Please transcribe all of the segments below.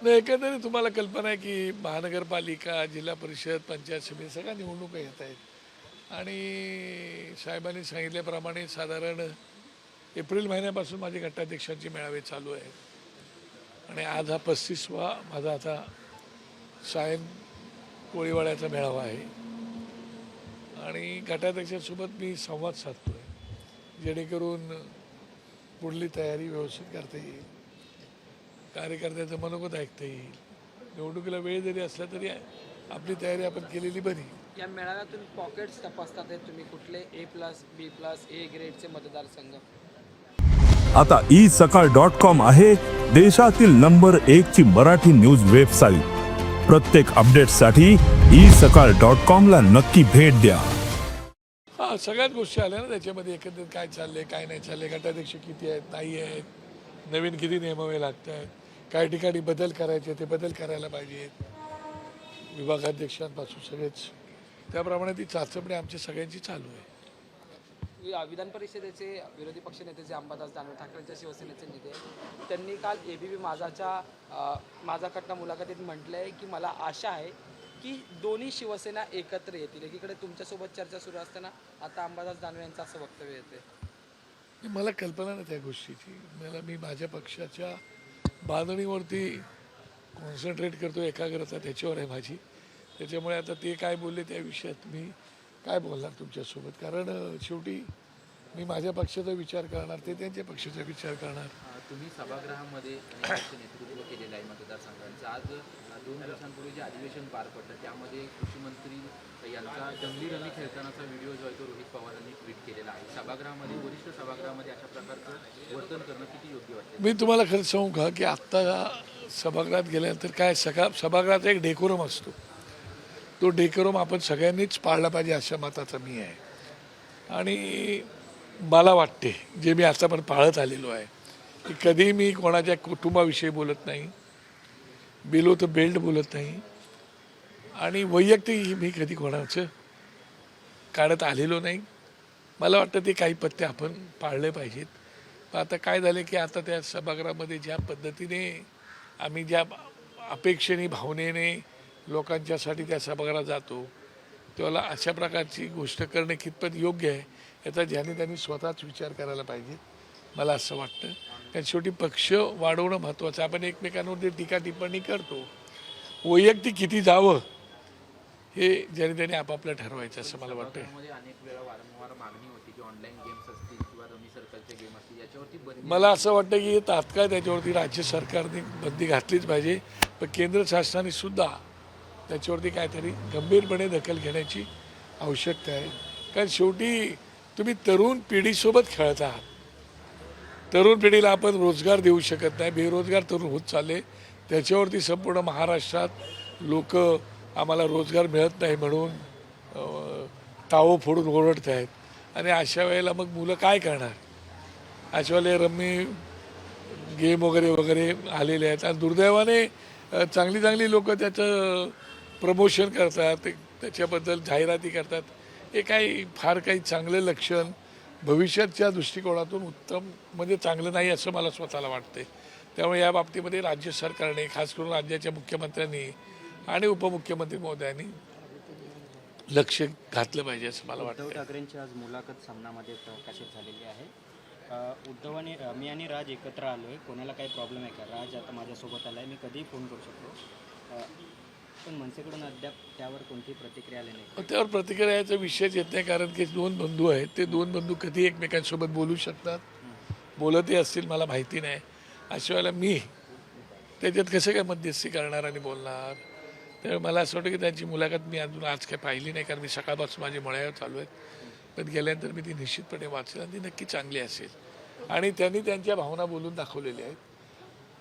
नाही, एकंदरीत तुम्हाला कल्पना आहे की महानगरपालिका, जिल्हा परिषद, पंचायत समिती सगळ्या निवडणुका येत आहेत आणि साहेबांनी सांगितल्याप्रमाणे साधारण एप्रिल महिन्यापासून माझे गटाध्यक्षांचे मेळावे चालू आहेत आणि आज हा 35वा माझा आता सायन कोळीवाड्याचा मेळावा आहे आणि गटाध्यक्षांसोबत मी संवाद साधतो आहे जेणेकरून पुढली तयारी व्यवस्थित करता येईल, कार्यकर्त्याचं मनोगत ऐकता येईल, निवडणुकीला वेळ जरी असला तरी आपली तयारी आपण केलेली बरी. या मेळाव्यातून पॉकेट्स तपासतात आहे तुम्ही कुठले A+B+A ग्रेडचे मतदारसंघ. आता isakal.com आहे देशातील नंबर 1 ची मराठी न्यूज वेबसाईट. प्रत्येक अपडेटसाठी isakal.com ला नक्की भेट द्या. हां, सगळ्याच गोष्टी आल्या ना त्याच्यामध्ये, एकंदरीत काय चाललंय काय नाही चाललंय, गटाध्यक्ष किती आहेत नाही आहेत, नवीन किती नेमावे लागत आहेत, काही ठिकाणी बदल करायचे ते बदल करायला पाहिजेत, विभागाध्यक्षांपासून सगळेच, त्याप्रमाणे ती चाचपणी आमच्या सगळ्यांची चालू आहे. विधान परिषदेचे विरोधी पक्षनेते जे अंबादास दानवे ठाकरेंच्या शिवसेनेचे नेते त्यांनी काल ABP माझाकडनं मुलाखतीत म्हटलं आहे की मला आशा आहे की दोन्ही शिवसेना एकत्र येतील. एकीकडे तुमच्यासोबत चर्चा सुरू असताना आता अंबादास दानवे यांचं असं वक्तव्य येते. मला कल्पना नाही त्या गोष्टीची. मी माझ्या पक्षाच्या बांधणीवरती कॉन्सन्ट्रेट करतो, एकाग्रता त्याच्यावर आहे माझी. त्याच्यामुळे आता ते काय बोलले त्या विषयात मी काय बोलणार तुमच्यासोबत, कारण शेवटी मी माझ्या पक्षाचा विचार करणार, ते त्यांच्या पक्षाचा विचार करणार. तुम्ही सभागृहामध्ये नेतृत्व केलेलं आहे मतदारसंघांचं. आज 2 दिवसांपूर्वी जे अधिवेशन पार पडलं त्यामध्ये कृषी मंत्री यांचा जंगली रमी खेळतानाचा व्हिडिओ जो आहे तो रोहित पवारांनी ट्विट केलेला आहे. सभागृहामध्ये, वरिष्ठ सभागृहामध्ये अशा प्रकारचं वर्तन करणं किती योग्य वाटतं? मी तुम्हाला खरं सांगू का की आत्ता सभागृहात गेल्यानंतर काय सभागृहाचा एक डेकोरम असतो, तो डेकोरम आपण सगळ्यांनीच पाळला पाहिजे अशा मताचा मी आहे. आणि मला वाटते जे मी आता पण पाळत आलेलो आहे की कधी मी कोणाच्या कुटुंबाविषयी बोलत नाही, बिलो तर बेल्ट बोलत नाही आणि वैयक्तिक मी कधी कोणाचं काढत आलेलो नाही. मला वाटतं ते काही पत्ते आपण पाळले पाहिजेत. पण आता काय झालं की आता त्या सभागृहामध्ये ज्या पद्धतीने आम्ही ज्या अपेक्षेने भावनेने लोकांच्यासाठी त्या सभागृहात जातो तेव्हा अशा प्रकारची गोष्ट करणे कितपत योग्य आहे याचा ज्याने त्यांनी स्वतःच विचार करायला पाहिजे, मला असं वाटतं. कारण शेवटी पक्ष वाढवणं महत्त्वाचं. आपण एकमेकांवरती टीका टिप्पणी करतो, वैयक्तिक किती जावं हे ज्याने त्याने आपापलं ठरवायचं असं मला वाटतं. अनेक वेळा वारंवार मागणी होती की ऑनलाईन गेम्स असतील किंवा रमी सर्कलचे गेम असतील याच्यावरती बंदी. मला असं वाटतं की तात्काळ त्याच्यावरती राज्य सरकारने बंदी घातलीच पाहिजे, पण केंद्र शासनाने सुद्धा त्याच्यावरती काहीतरी गंभीरपणे दखल घेण्याची आवश्यकता आहे. कारण शेवटी तुम्ही तरुण पिढीसोबत खेळत आहात. तरुण पिढीला आपण रोजगार देऊ शकत नाही, बेरोजगार तरुण होत चालले. त्याच्यावरती संपूर्ण महाराष्ट्रात लोक आम्हाला रोजगार मिळत नाही म्हणून तावं फोडून ओरडत आहेत आणि अशा वेळेला मग मुलं काय करणार. अशा वेळेला रम्मी गेम वगैरे वगैरे आलेले आहेत आणि दुर्दैवाने चांगली चांगली लोक त्याचं प्रमोशन करतात, त्याच्याबद्दल जाहिराती करतात. हे काही फार काही चांगलं लक्षण भविष्याच्या दृष्टिकोनातून उत्तम म्हणजे चांगलं नाही असं मला स्वतःला वाटते. त्यामुळे या बाबतीमध्ये राज्य सरकारने, खास करून राज्याच्या मुख्यमंत्र्यांनी आणि उपमुख्यमंत्री महोदयांनी लक्ष घातलं पाहिजे असं मला वाटतं. उद्धव ठाकरेंची आज मुलाखत सामनामध्ये प्रकाशित झालेली आहे. मी आणि राज एकत्र आलो आहे, कोणाला काही प्रॉब्लेम आहे का? राज आता माझ्यासोबत आला आहे, मी कधीही फोन करू शकतो. पण मनसेकडून अद्याप त्यावर कोणतीही प्रतिक्रिया आली नाही. त्यावर प्रतिक्रिया याचा विषयच येत नाही, कारण की 2 बंधू आहेत, ते 2 बंधू कधी एकमेकांसोबत बोलू शकतात, बोलतही असतील मला माहिती नाही. अशा वेळेला मी त्याच्यात कसं काय मध्यस्थी करणार आणि बोलणार. त्यामुळे मला असं वाटतं की त्यांची मुलाखत मी अजून आज काही पाहिली नाही, कारण मी सकाळपासून माझे मळ्यावर चालू आहेत. पण गेल्यानंतर मी ती निश्चितपणे वाचेल आणि ती नक्की चांगली असेल. आणि त्यांनी त्यांच्या भावना बोलून दाखवलेल्या आहेत.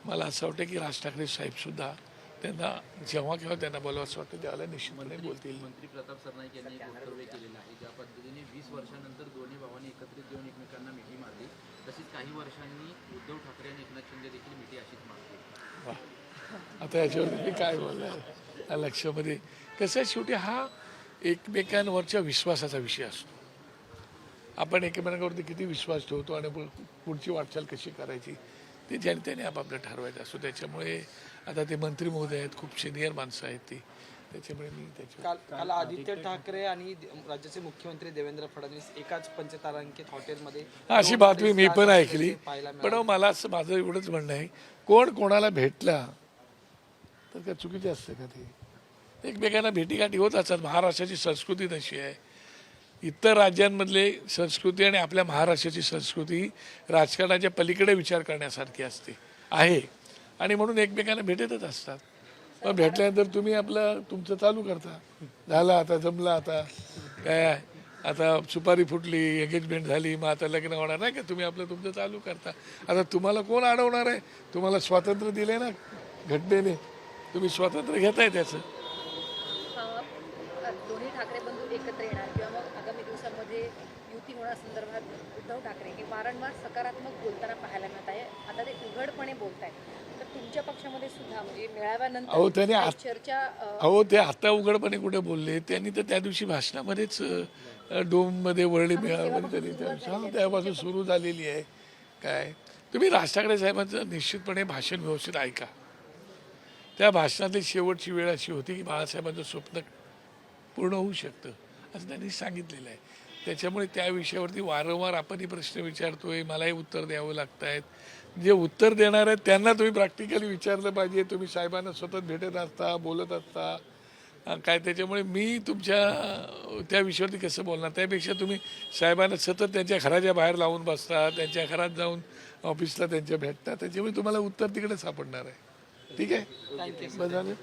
मला असं वाटतं की राज ठाकरे साहेबसुद्धा त्यांना जेव्हा केव्हा त्यांना बोलावं असं वाटतं त्याला निश्चितपणे बोलतील. मंत्री प्रताप सरनाईक यांनी एक वक्तव्य केलेलं आहे, ज्या पद्धतीने 20 वर्षानंतर दोन्ही भावांनी एकत्रित येऊन एकमेकांना मिठी मारली, तशीच काही वर्षांनी उद्धव ठाकरे आणि एकनाथ शिंदे देखील मिठी अशीच मारते. आता याच्यावरती मी काय बोलणार, या लक्षामध्ये कसं आहे, शेवटी हा एकमेकांवरच्या विश्वासाचा विषय असतो. आपण एकमेकांवरती किती विश्वास ठेवतो आणि पुढची वाटचाल कशी करायची ते ज्याने त्याने आपापलं ठरवायचं असो. त्याच्यामुळे आता ते मंत्री महोदय आहेत, खूप सिनियर माणसं आहेत ती, त्याच्यामुळे मी त्याच्या काल आदित्य ठाकरे आणि राज्याचे मुख्यमंत्री देवेंद्र फडणवीस एकाच पंचतारांकित हॉटेलमध्ये अशी बातमी मी पण ऐकली. पण मला असं माझं एवढंच म्हणणं आहे, कोण कोणाला भेटला तर काय चुकीचे असते का ते? एकमेकांना भेटीगाठी होत असतात. महाराष्ट्राची संस्कृती तशी आहे. इतर राज्यांमधले संस्कृती आणि आपल्या महाराष्ट्राची संस्कृती राजकारणाच्या पलीकडे विचार करण्यासारखी असते आहे, आणि म्हणून एकमेकांना भेटतच असतात. मग भेटल्यानंतर तुम्ही आपलं तुमचं चालू करता, झालं आता जमलं, आता काय आता सुपारी फुटली, एंगेजमेंट झाली, मग आता लग्न होणार नाही का, तुम्ही आपलं तुमचं चालू करता. आता तुम्हाला कोण अडवणार आहे? तुम्हाला स्वातंत्र्य दिले ना घटनेने, तुम्ही स्वातंत्र्य घेताय त्याचं. दोन्ही ठाकरे बंधू एकत्र येणार किंवा मग आगामी दिवसांमध्ये युती होण्यासंदर्भात उद्धव ठाकरे हे वारंवार सकारात्मक बोलताना पाहायला मिळत आहे. आता ते उघडपणे बोलत आहेत. तर तुमच्या पक्षामध्ये सुद्धा म्हणजे मेळाव्यानंतर चर्चा अहो ते आता उघडपणे कुठे बोलले? त्यांनी तर त्या दिवशी भाषणामध्येच डोममध्ये वरळी मेळाव्यामध्ये त्यापासून सुरू झालेली आहे. काय तुम्ही राज ठाकरे साहेबांचं निश्चितपणे भाषण व्यवस्थित ऐका. त्या भाषणातली शेवटची वेळ अशी होती की बाळासाहेबांचं स्वप्न पूर्ण होऊ शकतं असं त्यांनी सांगितलेलं आहे. त्याच्यामुळे त्या विषयावरती वारंवार आपणही प्रश्न विचारतोय, मलाही उत्तर द्यावं लागत आहेत. जे उत्तर देणार आहेत त्यांना तुम्ही प्रॅक्टिकली विचारलं पाहिजे. तुम्ही साहेबांना सतत भेटत असता, बोलत असता काय, त्याच्यामुळे मी तुमच्या त्या विषयावरती कसं बोलणार? त्यापेक्षा तुम्ही साहेबांना सतत त्यांच्या घराच्या बाहेर लावून बसता, त्यांच्या घरात जाऊन ऑफिसला त्यांच्या भेटता, त्याच्यामुळे तुम्हाला उत्तर तिकडे सापडणार आहे. ठीक आहे, बरं झालं.